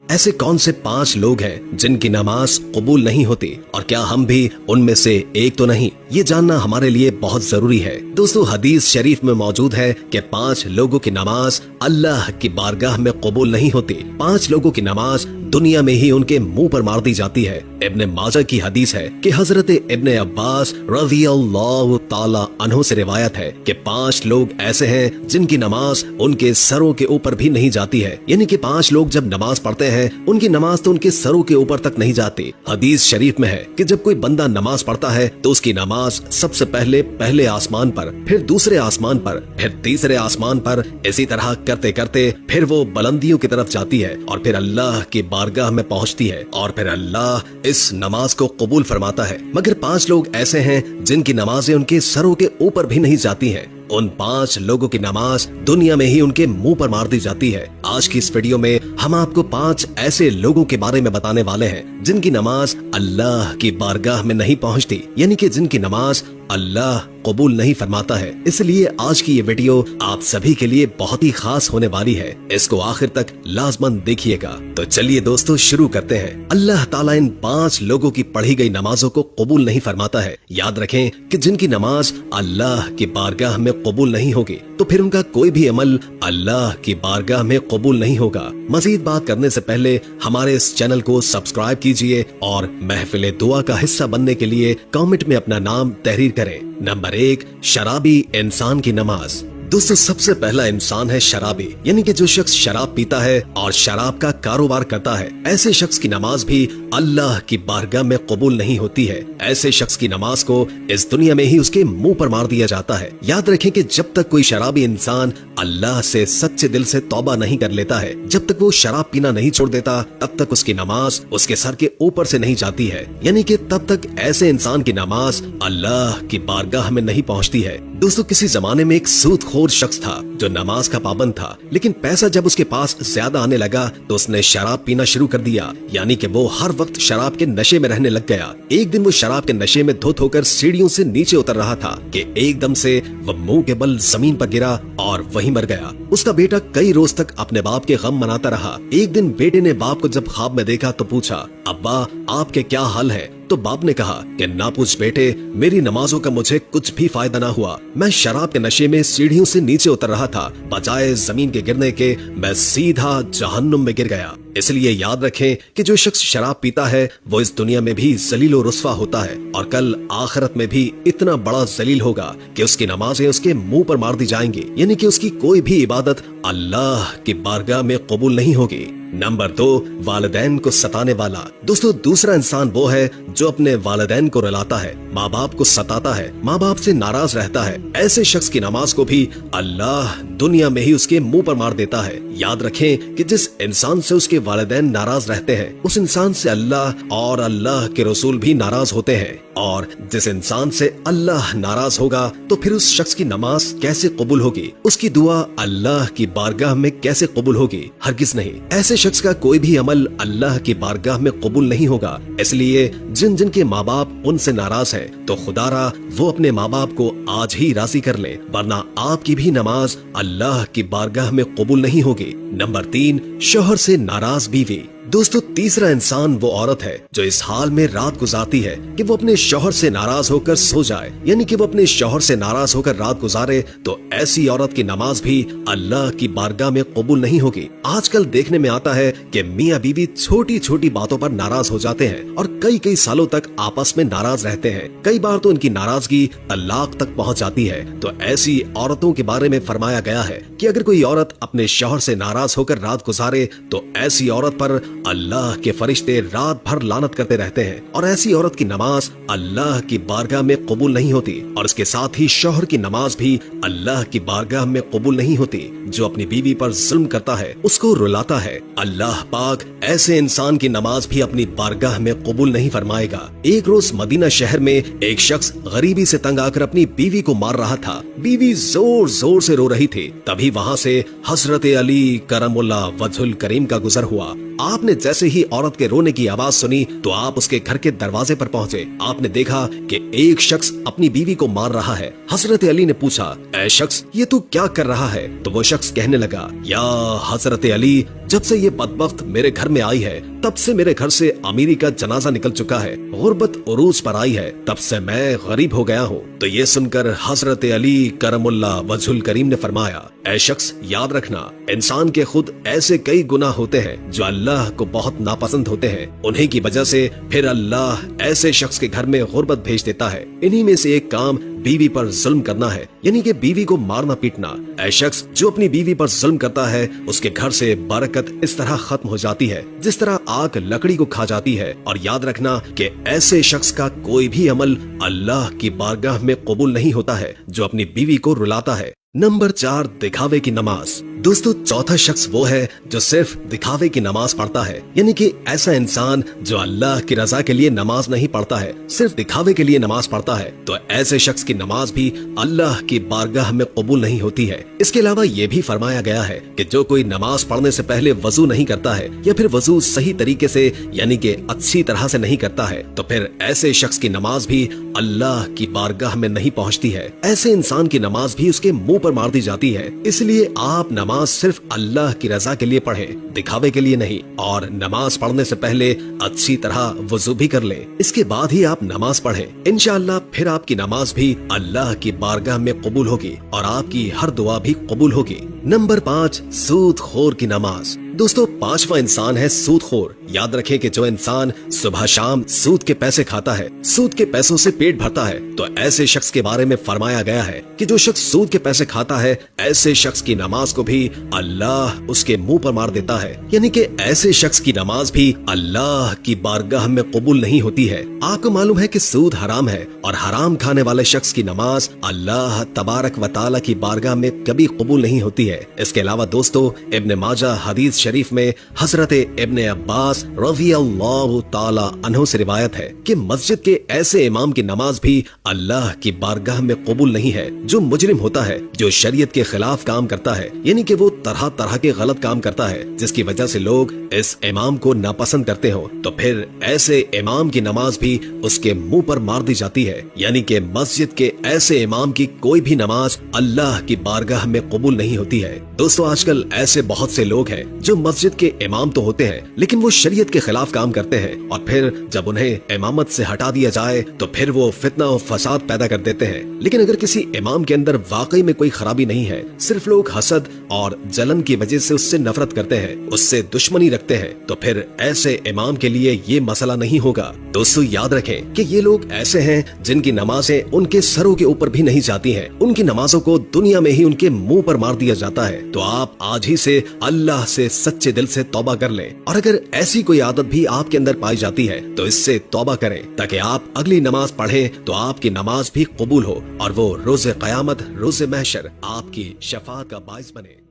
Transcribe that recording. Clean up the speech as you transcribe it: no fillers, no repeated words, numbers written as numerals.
ऐसे कौन से 5 लोग हैं जिनकी नमाज कबूल नहीं होती और क्या हम भी उनमें से एक तो नहीं? ये जानना हमारे लिए बहुत जरूरी है। दोस्तों, हदीस शरीफ में मौजूद है कि 5 लोगों की नमाज अल्लाह की बारगाह में कबूल नहीं होती। 5 लोगों की नमाज दुनिया में ही उनके मुंह पर मार दी जाती है। इब्ने माजा की हदीस है कि हजरत इब्ने अब्बास रज़ियल्लाहु ताला अन्हु से रिवायत है कि 5 लोग ऐसे हैं जिनकी नमाज उनके सरों के ऊपर भी नहीं जाती है। यानी कि 5 लोग जब नमाज पढ़ते हैं उनकी नमाज तो उनके सरों के ऊपर तक नहीं जाती। हदीस शरीफ में है कि जब कोई बंदा नमाज पढ़ता है तो उसकी नमाज सबसे पहले आसमान पर, फिर दूसरे आसमान पर, फिर तीसरे आसमान पर, इसी तरह करते करते फिर वो बुलंदियों की तरफ जाती है और फिर अल्लाह की बारगाह में पहुंचती है और फिर अल्लाह इस नमाज को कबूल फरमाता है। मगर 5 लोग ऐसे हैं जिनकी नमाजें उनके सरों के ऊपर भी नहीं जाती हैं। उन 5 लोगों की नमाज दुनिया में ही उनके मुंह पर मार दी जाती है। आज की इस वीडियो में हम आपको 5 ऐसे लोगों के बारे में बताने वाले हैं जिनकी नमाज अल्लाह की बारगाह में नहीं पहुंचती, यानी कि जिनकी नमाज अल्लाह कबूल नहीं फरमाता है। इसलिए आज की ये वीडियो आप सभी के लिए बहुत ही खास होने वाली है। इसको आखिर तक लाजमन देखिएगा। तो चलिए दोस्तों शुरू करते हैं। अल्लाह ताला इन 5 लोगों की पढ़ी गई नमाजों को कबूल नहीं फरमाता है। याद रखें कि जिनकी नमाज अल्लाह की बारगाह में कबूल नहीं होगी तो फिर उनका कोई भी अमल अल्लाह की बारगाह में कबूल नहीं होगा। मजीद बात करने से पहले हमारे इस चैनल को सब्सक्राइब कीजिए और महफिल दुआ का हिस्सा बनने के लिए कमेंट में अपना नाम तहरीर करें। नंबर 1, शराबी इंसान की नमाज। दोस्तों, सबसे पहला इंसान है शराबी, यानी कि जो शख्स शराब पीता है और शराब का कारोबार करता है। ऐसे शख्स की नमाज भी अल्लाह की बारगाह में कबूल नहीं होती है। ऐसे शख्स की नमाज को इस दुनिया में ही उसके मुंह पर मार दिया जाता है। याद रखें कि जब तक कोई शराबी इंसान अल्लाह से सच्चे दिल से तौबा नहीं कर लेता है, जब तक वो शराब पीना नहीं छोड़ देता, तब तक उसकी नमाज उसके सर के ऊपर से नहीं जाती है। यानी कि तब तक ऐसे इंसान की नमाज अल्लाह की बारगाह में नहीं पहुंचती है। दोस्तों, किसी जमाने में एक सूदखोर शख्स था जो नमाज का पाबंद था, लेकिन पैसा जब उसके पास ज्यादा आने लगा तो उसने शराब पीना शुरू कर दिया। यानी कि वो हर वक्त शराब के नशे में रहने लग गया। एक दिन वो शराब के नशे में धुत होकर सीढ़ियों से नीचे उतर रहा था कि एकदम से वो मुंह के बल जमीन पर गिरा और वहीं मर गया। उसका बेटा कई रोज तक अपने बाप के गम मनाता रहा। एक दिन बेटे ने बाप को जब ख्वाब में देखा तो पूछा, अब्बा आपके क्या हाल है? तो बाप ने कहा कि ना पूछ बेटे, मेरी नमाजों का मुझे कुछ भी फायदा ना हुआ। मैं शराब के नशे में सीढ़ियों से नीचे उतर रहा था, बजाय जमीन के गिरने के मैं सीधा जहन्नुम में गिर गया। इसलिए याद रखें कि जो शख्स शराब पीता है वो इस दुनिया में भी जलील और रुस्वा होता है और कल आखिरत में भी इतना बड़ा जलील होगा कि उसकी नमाजें उसके मुंह पर मार दी जाएंगी। यानी कि उसकी कोई भी इबादत अल्लाह की बारगाह में कबूल नहीं होगी। नंबर 2, वालिदैन को सताने वाला। दोस्तों, दूसरा इंसान वो है जो अपने वालिदैन को रुलाता है, माँ बाप को सताता है, माँ बाप से नाराज रहता है। ऐसे शख्स की नमाज को भी अल्लाह दुनिया में ही उसके मुंह पर मार देता है। याद रखें कि जिस इंसान से उसके वालिदैन नाराज रहते हैं उस इंसान से अल्लाह और अल्लाह के रसूल भी नाराज होते हैं, और जिस इंसान से अल्लाह नाराज होगा तो फिर उस शख्स की नमाज कैसे कबूल होगी? उसकी दुआ अल्लाह की बारगाह में कैसे कबूल होगी? हरगिज नहीं। ऐसे शख्स का कोई भी अमल अल्लाह की बारगाह में कबूल नहीं होगा। इसलिए जिन जिन के माँ बाप उनसे नाराज हैं तो खुदारा वो अपने माँ बाप को आज ही राजी कर ले, वरना आपकी भी नमाज अल्लाह की बारगाह में कबूल नहीं होगी। नंबर 3, शौहर से नाराज बीवी। दोस्तों, तीसरा इंसान वो औरत है जो इस हाल में रात गुजारती है कि वो अपने शौहर से नाराज होकर सो जाए, यानी कि वो अपने शौहर से नाराज होकर रात गुजारे, तो ऐसी औरत की नमाज भी अल्लाह की बारगाह में कबूल नहीं होगी। आजकल देखने में आता है कि मियाँ बीवी छोटी छोटी बातों पर नाराज हो जाते हैं और कई कई सालों तक आपस में नाराज रहते हैं। कई बार तो इनकी नाराजगी तलाक तक पहुँच जाती है। तो ऐसी औरतों के बारे में फरमाया गया है कि अगर कोई औरत अपने शौहर से नाराज होकर रात गुजारे तो ऐसी औरत पर अल्लाह के फरिश्ते रात भर लानत करते रहते हैं और ऐसी औरत की नमाज अल्लाह की बारगाह में कबूल नहीं होती। और इसके साथ ही शौहर की नमाज भी अल्लाह की बारगाह में कबूल नहीं होती। जो अपनी बीवी पर जुल्म करता है, उसको रुलाता है, अल्लाह पाक ऐसे इंसान की नमाज भी अपनी बारगाह में कबूल नहीं फरमाएगा। एक रोज मदीना शहर में एक शख्स गरीबी से तंग आकर अपनी बीवी को मार रहा था। बीवी जोर जोर से रो रही थी। तभी वहाँ से हजरत अली करमुल्लाह वजहुल करीम का गुजर हुआ। आपने जैसे ही औरत के रोने की आवाज सुनी तो आप उसके घर के दरवाजे पर पहुंचे। आपने देखा कि एक शख्स अपनी बीवी को मार रहा है। हजरत अली ने पूछा, ऐ शख्स, ये तू क्या कर रहा है? तो वो शख्स कहने लगा, या हजरत अली, जब से ये बदबख्त मेरे घर में आई है तब से मेरे घर से अमीरी का जनाजा निकल चुका है, गुर्बत उरूज पर आई है, तब से मैं गरीब हो गया हूँ। तो ये सुनकर हजरत अली करमुल्लाह वजहुल करीम ने फरमाया, ऐ शख्स, याद रखना, इंसान के खुद ऐसे कई गुनाह होते हैं जो अल्लाह को बहुत नापसंद होते हैं। उन्हीं की वजह से फिर अल्लाह ऐसे शख्स के घर में गुर्बत भेज देता है। इन्हीं में से एक काम बीवी पर जुल्म करना है, यानी कि बीवी को मारना पीटना। ऐ शख्स जो अपनी बीवी पर जुल्म करता है उसके घर से बरकत इस तरह खत्म हो जाती है जिस तरह आग लकड़ी को खा जाती है। और याद रखना कि ऐसे शख्स का कोई भी अमल अल्लाह की बारगाह में कबूल नहीं होता है जो अपनी बीवी को रुलाता है। नंबर 4, दिखावे की नमाज। दोस्तों, चौथा शख्स वो है जो सिर्फ दिखावे की नमाज पढ़ता है, यानी कि ऐसा इंसान जो अल्लाह की रजा के लिए नमाज नहीं पढ़ता है, सिर्फ दिखावे के लिए नमाज पढ़ता है। तो ऐसे शख्स की नमाज भी अल्लाह की बारगाह में कबूल नहीं होती है। इसके अलावा ये भी फरमाया गया है कि जो कोई नमाज पढ़ने से पहले वजू नहीं करता है या फिर वजू सही तरीके से यानी कि अच्छी तरह से नहीं करता है तो फिर ऐसे शख्स की नमाज भी अल्लाह की बारगाह में नहीं पहुँचती है। ऐसे इंसान की नमाज भी उसके मुंह पर मार दी जाती है। इसलिए आप नमाज सिर्फ अल्लाह की रजा के लिए पढ़ें, दिखावे के लिए नहीं। और नमाज पढ़ने से पहले अच्छी तरह वुजू भी कर लें, इसके बाद ही आप नमाज पढ़ें। इंशाअल्लाह फिर आपकी नमाज भी अल्लाह की बारगाह में कबूल होगी और आपकी हर दुआ भी कबूल होगी। नंबर 5, सूदखोर की नमाज। दोस्तों, 5वां इंसान है सूदखोर। याद रखें कि जो इंसान सुबह शाम सूद के पैसे खाता है, सूद के पैसों से पेट भरता है, तो ऐसे शख्स के बारे में फरमाया गया है कि जो शख्स सूद के पैसे खाता है ऐसे शख्स की नमाज को भी अल्लाह उसके मुंह पर मार देता है, यानी कि ऐसे शख्स की नमाज भी अल्लाह की बारगाह में कबूल नहीं होती है। आपको मालूम है कि सूद हराम है और हराम खाने वाले शख्स की नमाज अल्लाह तबारक व तआला की बारगाह में कभी कबूल नहीं होती है। इसके अलावा दोस्तों, इब्न माजा हदीस शरीफ में हजरत इब्न अब्बास रज़ियल्लाहु ताला अन्हु से रिवायत है कि मस्जिद के ऐसे इमाम की नमाज भी अल्लाह की बारगाह में कबूल नहीं है जो मुजरिम होता है, जो शरीयत के खिलाफ काम करता है, यानी कि वो तरह तरह के गलत काम करता है जिसकी वजह से लोग इस इमाम को नापसंद करते हो। तो फिर ऐसे इमाम की नमाज भी उसके मुंह पर मार दी जाती है, यानी कि मस्जिद के ऐसे इमाम की कोई भी नमाज अल्लाह की बारगाह में कबूल नहीं होती है। दोस्तों, आजकल ऐसे बहुत से लोग हैं जो मस्जिद के इमाम तो होते हैं लेकिन वो शरीयत के खिलाफ काम करते हैं और फिर जब उन्हें इमामत से हटा दिया जाए तो फिर वो फितना और फसाद पैदा कर देते हैं। लेकिन अगर किसी इमाम के अंदर वाकई में कोई खराबी नहीं है, सिर्फ लोग हसद और जलन की वजह से उससे नफरत करते हैं, उससे दुश्मनी रखते हैं, तो फिर ऐसे इमाम के लिए ये मसला नहीं होगा। दोस्तों, याद रखें कि ये लोग ऐसे हैं जिनकी नमाजें उनके सरों के ऊपर भी नहीं जाती हैं, उनकी नमाजों को दुनिया में ही उनके मुंह पर मार दिया जाता है। तो आप आज ही से अल्लाह से सच्चे दिल से तौबा कर लें और अगर ऐसी कोई आदत भी आपके अंदर पाई जाती है तो इससे तौबा करें ताकि आप अगली नमाज पढ़ें तो आपकी नमाज भी कबूल हो और वो रोज़े क़यामत, रोज़े महशर आपकी शफाअत का बाइस बने।